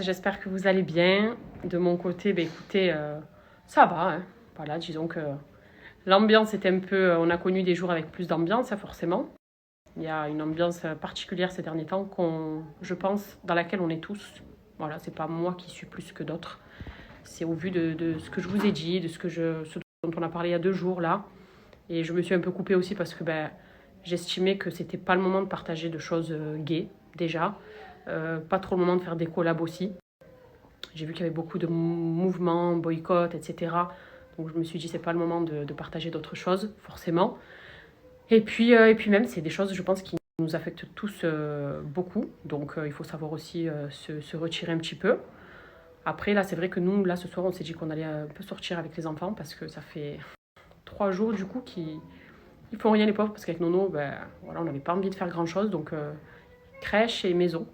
J'espère que vous allez bien. De mon côté, écoutez, ça va. Hein. Voilà, disons que l'ambiance est un peu... On a connu des jours avec plus d'ambiance, forcément. Il y a une ambiance particulière ces derniers temps, je pense, dans laquelle on est tous. Voilà, c'est pas moi qui suis plus que d'autres. C'est au vu de ce que je vous ai dit, de ce dont on a parlé il y a 2 jours, là. Et je me suis un peu coupée aussi parce que j'estimais que c'était pas le moment de partager de choses gays, déjà. Pas trop le moment de faire des collabs aussi. J'ai vu qu'il y avait beaucoup de mouvements, boycotts, etc. Donc je me suis dit c'est pas le moment de partager d'autres choses, forcément. Et puis même, c'est des choses, je pense, qui nous affectent tous beaucoup. Donc il faut savoir aussi se retirer un petit peu. Après, là, c'est vrai que nous, là, ce soir, on s'est dit qu'on allait un peu sortir avec les enfants parce que ça fait 3 jours, du coup, qu'ils font rien, les pauvres. Parce qu'avec Nono, voilà, on n'avait pas envie de faire grand-chose. Donc crèche et maison.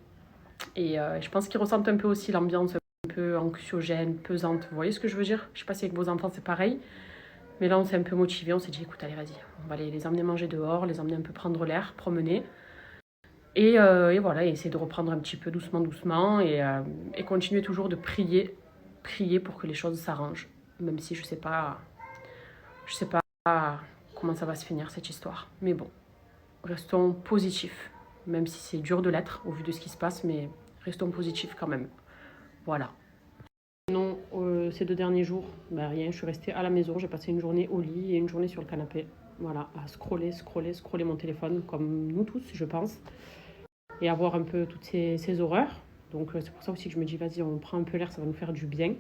Et je pense qu'ils ressentent un peu aussi l'ambiance un peu anxiogène, pesante. Vous voyez ce que je veux dire? Je sais pas si avec vos enfants c'est pareil. Mais là, on s'est un peu motivés. On s'est dit, écoute, allez, vas-y. On va les emmener manger dehors, les emmener un peu prendre l'air, promener. Et voilà, et essayer de reprendre un petit peu doucement. Et continuer toujours de prier pour que les choses s'arrangent. Même si je sais pas comment ça va se finir, cette histoire. Mais bon, restons positifs. Même si c'est dur de l'être, au vu de ce qui se passe. Mais restons positifs quand même. Voilà. Non, ces 2 derniers jours, rien, je suis restée à la maison, j'ai passé une journée au lit et une journée sur le canapé. Voilà, à scroller mon téléphone, comme nous tous, je pense. Et à voir un peu toutes ces horreurs. Donc c'est pour ça aussi que je me dis, vas-y, on prend un peu l'air, ça va nous faire du bien.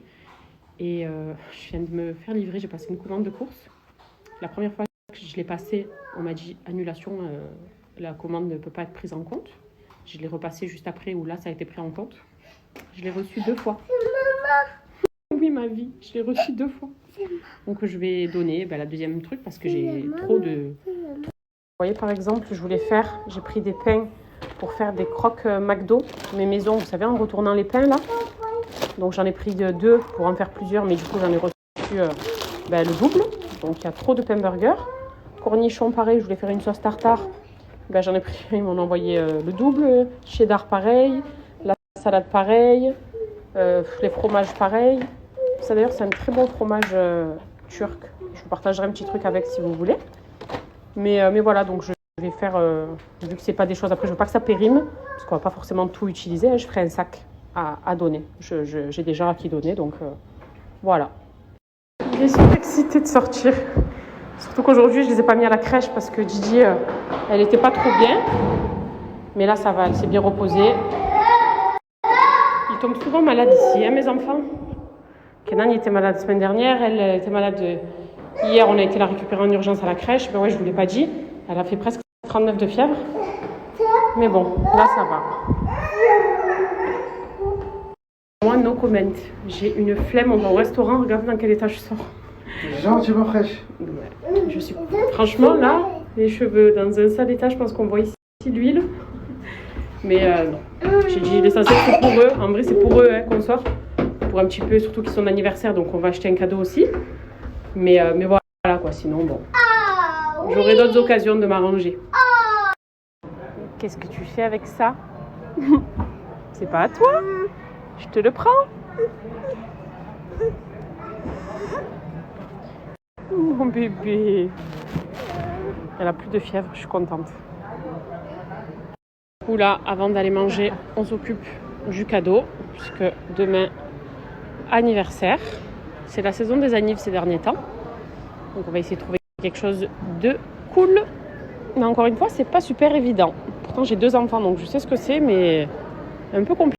Et je viens de me faire livrer, j'ai passé une commande de course. La première fois que je l'ai passée, on m'a dit, annulation, la commande ne peut pas être prise en compte. Je l'ai repassée juste après, où là, ça a été pris en compte. Je l'ai reçu 2 fois. Oui, ma vie, je l'ai reçu 2 fois. Donc je vais donner la deuxième truc parce que j'ai trop de... Vous voyez, par exemple, j'ai pris des pains pour faire des croques McDo, mais maison, vous savez, en retournant les pains là. Donc j'en ai pris 2 pour en faire plusieurs, mais du coup j'en ai reçu le double. Donc il y a trop de pain burger. Cornichons, pareil, je voulais faire une sauce tartare. J'en ai pris, ils m'ont envoyé le double. Cheddar, pareil. La salade, pareil. Les fromages, pareil. Ça d'ailleurs, c'est un très bon fromage turc. Je vous partagerai un petit truc avec si vous voulez. Mais voilà, donc je vais faire, vu que c'est pas des choses, après je veux pas que ça périme, parce qu'on va pas forcément tout utiliser, hein, je ferai un sac à donner. J'ai déjà à qui donner, donc voilà. Je suis excitée de sortir. Surtout qu'aujourd'hui, je les ai pas mis à la crèche parce que Didi, elle était pas trop bien. Mais là, ça va, elle s'est bien reposée. Ils tombent souvent malades ici, hein, mes enfants. Kenan était malade la semaine dernière, elle était malade hier, on a été la récupérer en urgence à la crèche. Mais ouais, je vous l'ai pas dit, elle a fait presque 39 de fièvre. Mais bon, là ça va. Moi, no comment. J'ai une flemme, on va au restaurant, regarde dans quel état je sors. Genre, tu vas fraîche. Ouais, je suis... Franchement, là, les cheveux dans un sale état, je pense qu'on voit ici l'huile. Mais non, j'ai dit l'essentiel c'est pour eux, en vrai c'est pour eux qu'on sort. Pour un petit peu, surtout qu'ils sont anniversaire, donc on va acheter un cadeau aussi. Mais voilà quoi, sinon bon. J'aurai d'autres occasions de m'arranger. Qu'est-ce que tu fais avec ça? C'est pas à toi? Je te le prends. Mon bébé. Elle a plus de fièvre, je suis contente. Là, avant d'aller manger, on s'occupe du cadeau, puisque demain, anniversaire. C'est la saison des annives ces derniers temps. Donc on va essayer de trouver quelque chose de cool. Mais encore une fois, c'est pas super évident. Pourtant, j'ai 2 enfants, donc je sais ce que c'est, mais un peu compliqué.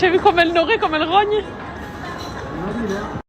Tu as vu comme elle n'aurait, comme elle rogne? On a vu là.